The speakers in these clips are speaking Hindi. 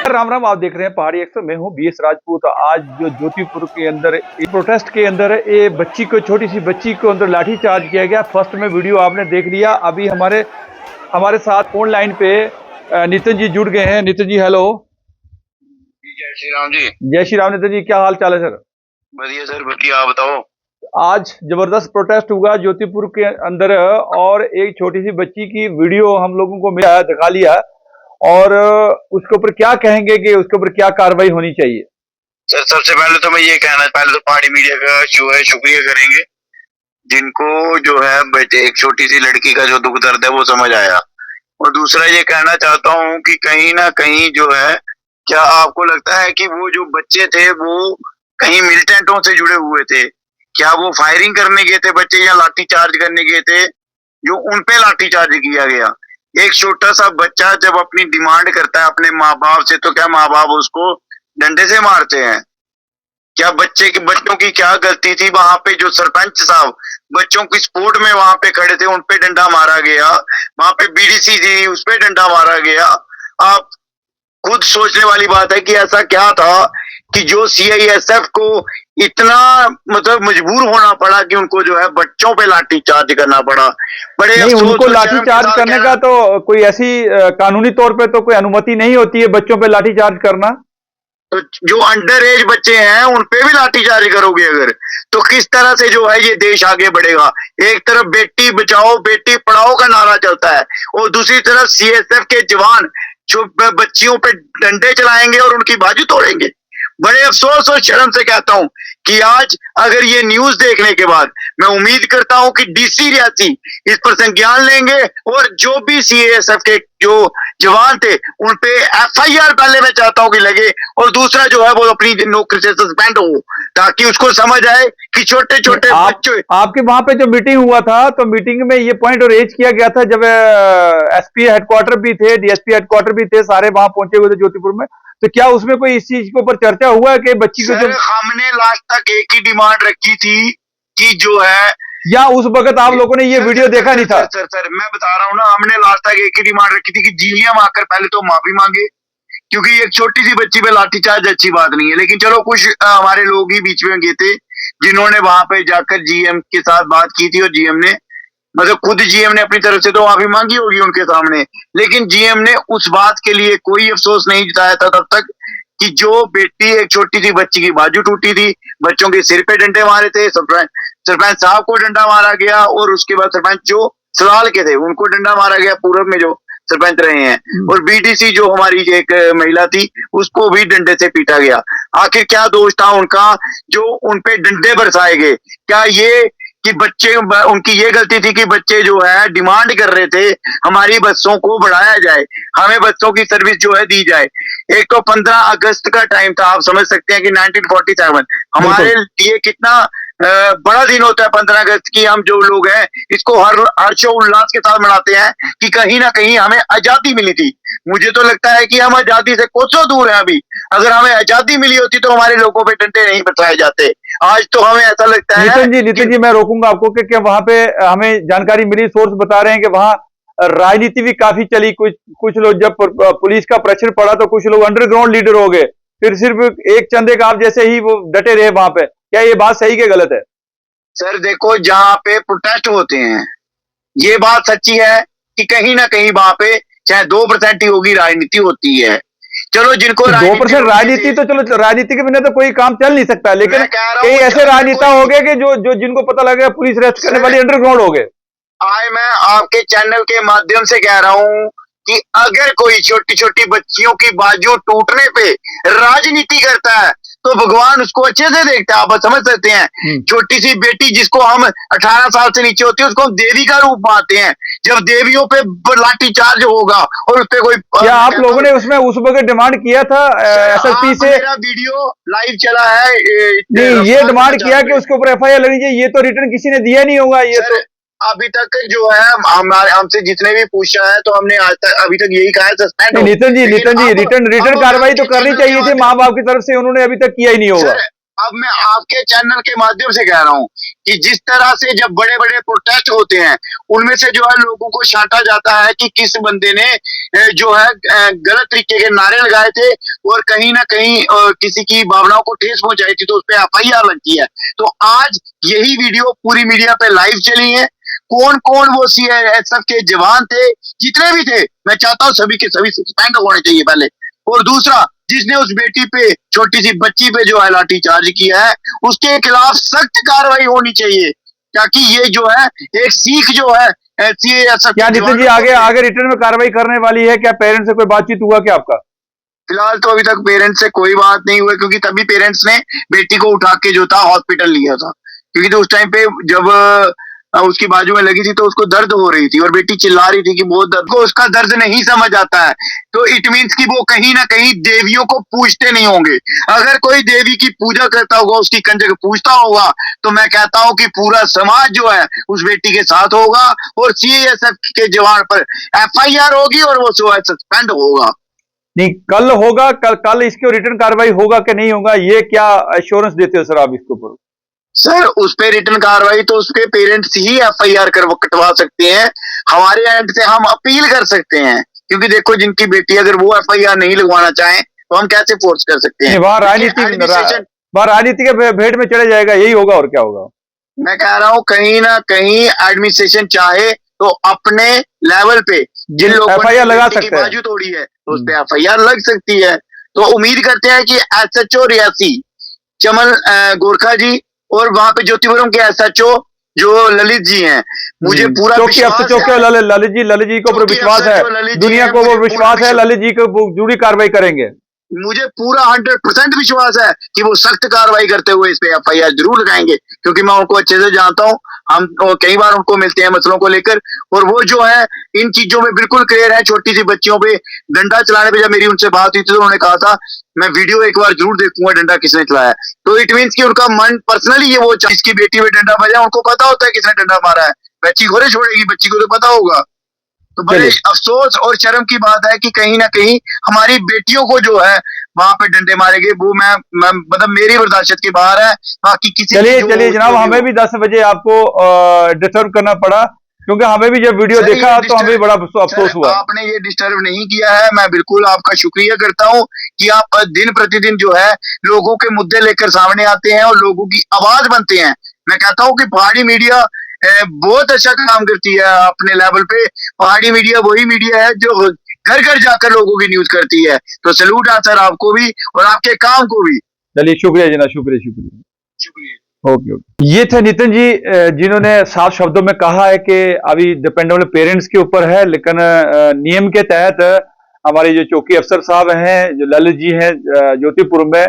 राम राम, आप देख रहे हैं पहाड़ी एक्सप्रेस। मैं हूं बीएस राजपूत। आज जो ज्योतिपुर के अंदर प्रोटेस्ट के अंदर ये बच्ची को, छोटी सी बच्ची को अंदर लाठी चार्ज किया गया। फर्स्ट में वीडियो आपने देख लिया। अभी हमारे साथ फोन लाइन पे नितिन जी जुड़ गए हैं। नितिन जी हेलो। जय श्री राम जी। जय श्री राम। नितिन जी क्या हाल चाल है सर? बढ़िया सर, बढ़िया। आप बताओ। आज जबरदस्त प्रोटेस्ट हुआ ज्योतिपुर के अंदर और एक छोटी सी बच्ची की वीडियो हम लोगों को मिला, दिखा लिया, और उसके ऊपर क्या कहेंगे कि उसके ऊपर क्या कार्रवाई होनी चाहिए? सर सबसे पहले तो मैं ये कहना, पहले तो पहाड़ी मीडिया का जो है शुक्रिया करेंगे, जिनको जो है बच्चे, एक छोटी सी लड़की का जो दुख दर्द है वो समझ आया। और दूसरा ये कहना चाहता हूँ कि कहीं ना कहीं जो है, क्या आपको लगता है कि वो जो बच्चे थे वो कहीं मिलिटेंटों से जुड़े हुए थे? क्या वो फायरिंग करने गए थे बच्चे, या लाठी चार्ज करने गए थे? जो उनपे लाठी चार्ज किया गया। एक छोटा सा बच्चा जब अपनी डिमांड करता है अपने माँ बाप से, तो क्या माँ बाप उसको डंडे से मारते हैं? क्या बच्चों की क्या गलती थी? वहां पे जो सरपंच साहब बच्चों की सपोर्ट में वहां पे खड़े थे, उनपे डंडा मारा गया। वहां पे बीडीसी थी, उसपे डंडा मारा गया। आप खुद सोचने वाली बात है कि ऐसा क्या था कि जो सीआईएसएफ को इतना मतलब मजबूर होना पड़ा कि उनको जो है बच्चों पे लाठी चार्ज करना पड़ा। बड़े नहीं, उनको लाठी चार्ज करने का तो कोई ऐसी कानूनी तौर पे तो कोई अनुमति नहीं होती है बच्चों पे लाठी चार्ज करना। तो जो अंडर एज बच्चे हैं उनपे भी लाठी चार्ज करोगे अगर, तो किस तरह से जो है ये देश आगे बढ़ेगा? एक तरफ बेटी बचाओ बेटी पढ़ाओ का नारा चलता है, और दूसरी तरफ सीएसएफ के जवान जो बच्चियों पे डंडे चलाएंगे और उनकी बाजू तोड़ेंगे। बड़े अफसोस और शर्म से कहता हूं कि आज अगर ये न्यूज देखने के बाद मैं उम्मीद करता हूं कि डीसी रियासी इस पर संज्ञान लेंगे, और जो भी सीएसएफ के जो जवान थे उन पे एफआईआर पहले मैं चाहता हूं कि लगे, और दूसरा जो है वो अपनी नौकरी से सस्पेंड हो, ताकि उसको समझ आए कि छोटे छोटे बच्चे। आपके वहां पे जो मीटिंग हुआ था, तो मीटिंग में ये पॉइंट रेज किया गया था, जब एसपी हेडक्वार्टर भी थे, डीएसपी हेडक्वार्टर भी थे, सारे वहां पहुंचे हुए थे ज्योतिपुर में। तो क्या उसमें कोई इस चीज के ऊपर चर्चा हुआ है कि बच्ची को? हमने लास्ट तक एक ही डिमांड रखी थी कि जो है, या उस वक्त आप लोगों ने ये वीडियो देखा नहीं था? सर मैं बता रहा हूँ ना, हमने लास्ट तक एक ही डिमांड रखी थी कि जीएम आकर पहले तो माफी मांगे, क्योंकि एक छोटी सी बच्ची पे लाठीचार्ज अच्छी बात नहीं है। लेकिन चलो, कुछ हमारे लोग ही बीच में गए थे जिन्होंने वहां पे जाकर जीएम के साथ बात की थी, और जीएम ने मतलब खुद जीएम ने अपनी तरफ से तो माफी मांगी होगी उनके सामने, लेकिन जीएम ने उस बात के लिए कोई अफसोस नहीं जताया था तब तक कि जो बेटी, एक छोटी सी बच्ची की बाजू टूटी थी, बच्चों के सिर पे डंडे मारे थे, सरपंच साहब को डंडा मारा गया, और उसके बाद सरपंच जो सलाल के थे उनको डंडा मारा गया, पूर्व में जो सरपंच रहे हैं, और बीडीसी जो हमारी एक महिला थी उसको भी डंडे से पीटा गया। आखिर क्या दोष था उनका जो उनपे डंडे बरसाए गए? क्या ये कि बच्चे, उनकी ये गलती थी कि बच्चे जो है डिमांड कर रहे थे हमारी बसों को बढ़ाया जाए, हमें बसों की सर्विस जो है दी जाए। एक तो 15 अगस्त का टाइम था, आप समझ सकते हैं कि 1947 हमारे लिए कितना बड़ा दिन होता है 15 अगस्त की। हम जो लोग हैं इसको हर्षोल्लास के साथ मनाते हैं कि कहीं ना कहीं हमें आजादी मिली थी। मुझे तो लगता है कि हम आजादी से कोसों दूर हैं अभी। अगर हमें आजादी मिली होती तो हमारे लोगों पे डंडे नहीं बरसाए जाते। आज तो हमें ऐसा लगता है। नितिन जी मैं रोकूंगा आपको कि वहां पे हमें जानकारी मिली, सोर्स बता रहे हैं कि वहां राजनीति भी काफी चली। कुछ लोग, जब पुलिस का प्रेशर पड़ा तो कुछ लोग अंडरग्राउंड लीडर हो गए, फिर सिर्फ एक चंदे का आप जैसे ही वो डटे रहे वहां पे। क्या ये बात सही के गलत है? सर देखो, जहां पे प्रोटेस्ट होते हैं ये बात सच्ची है कि कहीं ना कहीं वहां पे चाहे 2% ही होगी, राजनीति होती है। चलो, जिनको 2% राजनीति, तो चलो राजनीति के बिना तो कोई काम चल नहीं सकता, लेकिन कई ऐसे राजनेता हो गए कि जो जिनको पता लगा पुलिस अरेस्ट करने वाली अंडरग्राउंड हो गए। आज मैं आपके चैनल के माध्यम से कह रहा हूं कि अगर कोई छोटी छोटी बच्चियों की बाजू टूटने पे राजनीति करता है तो भगवान उसको अच्छे से देखता है। आप समझ सकते हैं, छोटी सी बेटी जिसको हम 18 साल से नीचे होती है उसको हम देवी का रूप मानते हैं। जब देवियों पे लाठी चार्ज होगा और उस पे कोई, क्या आप लोगों ने उसमें उस वक्त डिमांड किया था एसएसपी से? मेरा वीडियो लाइव चला है। नहीं, ये डिमांड किया कि उसके ऊपर एफआईआर लगनी चाहिए, ये तो रिटर्न किसी ने दिया नहीं होगा। ये तो अभी तक जो है हमसे जितने भी पूछा है तो हमने आज तक अभी तक यही कहा है सस्पेंड। नितिन जी रिटर्न कार्रवाई तो करनी चाहिए थी माँ बाप की तरफ से, उन्होंने अभी तक किया ही नहीं होगा। अब मैं आपके चैनल के माध्यम से कह रहा हूं कि जिस तरह से जब बड़े बड़े प्रोटेस्ट होते हैं उनमें से जो है लोगों को छांटा जाता है कि किस बंदे ने जो है गलत तरीके के नारे लगाए थे और कहीं ना कहीं किसी की भावनाओं को ठेस पहुंचाई थी तो उस पर एफआईआर लगती है। तो आज यही वीडियो पूरी मीडिया पे लाइव चली है। कौन कौन वो सीआईएसएफ के जवान थे, जितने भी थे, मैं चाहता हूं सभी के सभी सस्पेंड होने चाहिए पहले। और दूसरा, जिसने उस बेटी पे, छोटी सी बच्ची पे जो है लाठी चार्ज किया है, उसके खिलाफ सख्त कार्रवाई होनी चाहिए, ताकि ये जो है एक सीख जो है सीआईएसएफ क्या नितिन जी आगे आगे रिटर्न में कार्रवाई करने वाली है? क्या पेरेंट्स से कोई बातचीत हुआ क्या आपका? फिलहाल तो अभी तक पेरेंट्स से कोई बात नहीं हुई, क्योंकि तभी पेरेंट्स ने बेटी को उठा के जो था हॉस्पिटल लिया था, क्योंकि तो उस टाइम पे जब उसकी बाजू में लगी थी तो उसको दर्द हो रही थी और बेटी चिल्ला रही थी कि बहुत दर्द, को उसका दर्द नहीं समझ आता है। तो इट मीन्स कि वो कहीं ना कहीं देवियों को पूजते नहीं होंगे। अगर कोई देवी की पूजा करता होगा, उसकी कंजक पूजता होगा, तो मैं कहता हूं कि पूरा समाज जो है उस बेटी के साथ होगा और सीआईएसएफ के जवान पर एफआईआर होगी और वो जो है सस्पेंड होगा। नहीं, कल होगा, कल इसके रिटर्न कार्रवाई होगा कि नहीं होगा, ये क्या एश्योरेंस देते हो सर आप इसके ऊपर? सर उस पे रिटर्न कार्रवाई तो उसके पेरेंट्स ही एफआईआर कटवा सकते हैं। हमारे एंड से हम अपील कर सकते हैं, क्योंकि देखो जिनकी बेटी अगर वो एफआईआर नहीं लगवाना चाहें तो हम कैसे फोर्स कर सकते हैं? वहां राजनीति के भेंट में चले जाएगा, यही होगा और क्या होगा? मैं कह रहा हूं कहीं ना कहीं एडमिनिस्ट्रेशन चाहे तो अपने लेवल पे जिन लोगों ने एफआईआर लगा बेटी की सकते हैं, बाजू तोड़ी है तो उस पे एफआईआर लग सकती है। तो उम्मीद करते हैं कि एसएचओ रियासी चमन गोरखा जी और वहां पे ज्योतिपुरम के एसएचओ जो ललित जी हैं, मुझे पूरा विश्वास है ललित जी को विश्वास है, दुनिया को वो विश्वास है, ललित जी को जुड़ी कार्रवाई करेंगे। मुझे पूरा 100% विश्वास है कि वो सख्त कार्रवाई करते हुए इस पे एफआईआर जरूर लगाएंगे, क्योंकि मैं उनको अच्छे से जानता हूं। हम कई बार उनको मिलते हैं मसलों को लेकर, और वो जो है इन चीजों में बिल्कुल क्लियर है। छोटी सी बच्चियों पे डंडा चलाने पे जब मेरी उनसे बात हुई थी तो उन्होंने कहा था मैं वीडियो एक बार जरूर देखूंगा डंडा किसने चलाया। तो इट मीन्स कि उनका मन पर्सनली ये वो जिसकी बेटी पे डंडा बजा उनको पता होता है किसने डंडा मारा है। बच्ची घोड़े छोड़ेगी, बच्ची को तो पता होगा। तो बड़े अफसोस और शर्म की बात है कि कहीं ना कहीं हमारी बेटियों को जो है वहां पे डंडे मारेंगे, वो मैं मतलब मेरी बर्दाश्त के बाहर है। बाकी किसी चलिए जनाब, हमें भी 10 बजे आपको डिस्टर्ब करना पड़ा, क्योंकि हमें भी जब वीडियो देखा तो हमें बड़ा अफसोस हुआ। आपने ये डिस्टर्ब नहीं किया है, मैं बिल्कुल आपका शुक्रिया करता हूँ कि आप दिन प्रतिदिन जो है लोगों के मुद्दे लेकर सामने आते हैं और लोगों की आवाज बनते हैं। मैं कहता हूँ कि पहाड़ी मीडिया बहुत अच्छा काम करती है अपने लेवल पे। पहाड़ी मीडिया वही मीडिया है जो घर घर जाकर लोगों की न्यूज करती है। तो सैल्यूट है सर आपको भी और आपके काम को भी। चलिए शुक्रिया जना, शुक्रिया। ओके, ये थे नितिन जी जिन्होंने साफ शब्दों में कहा है कि अभी डिपेंडेबल पेरेंट्स के ऊपर है, लेकिन नियम के तहत हमारे जो चौकी अफसर साहब हैं, जो ललित जी हैं ज्योतिपुर में,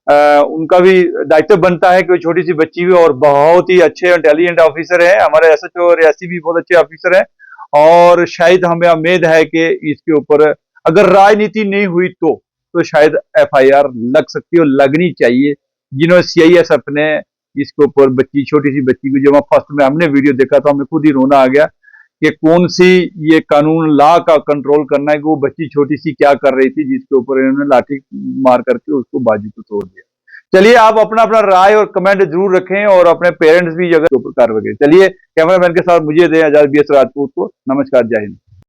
उनका भी दायित्व बनता है कि छोटी सी बच्ची भी, और बहुत ही अच्छे इंटेलिजेंट ऑफिसर है हमारे एसएचओ रियासी भी, बहुत अच्छे ऑफिसर हैं। और शायद हमें उम्मीद है कि इसके ऊपर अगर राजनीति नहीं हुई तो शायद एफआईआर लग सकती है और लगनी चाहिए। जिन्होंने सीआईएसएफ ने इसके ऊपर बच्ची, छोटी सी बच्ची को, जब फर्स्ट में हमने वीडियो देखा तो हमें खुद ही रोना आ गया कि कौन सी ये कानून लॉ का कंट्रोल करना है कि वो बच्ची छोटी सी क्या कर रही थी जिसके ऊपर इन्होंने लाठी मार करके उसको बाजू को तोड़ दिया। चलिए, आप अपना अपना राय और कमेंट जरूर रखें और अपने पेरेंट्स भी जगह ऊपर कार्रवाई करें। चलिए, कैमरामैन के साथ मुझे दें आजाद, BS राजपूत को नमस्कार, जय हिंद।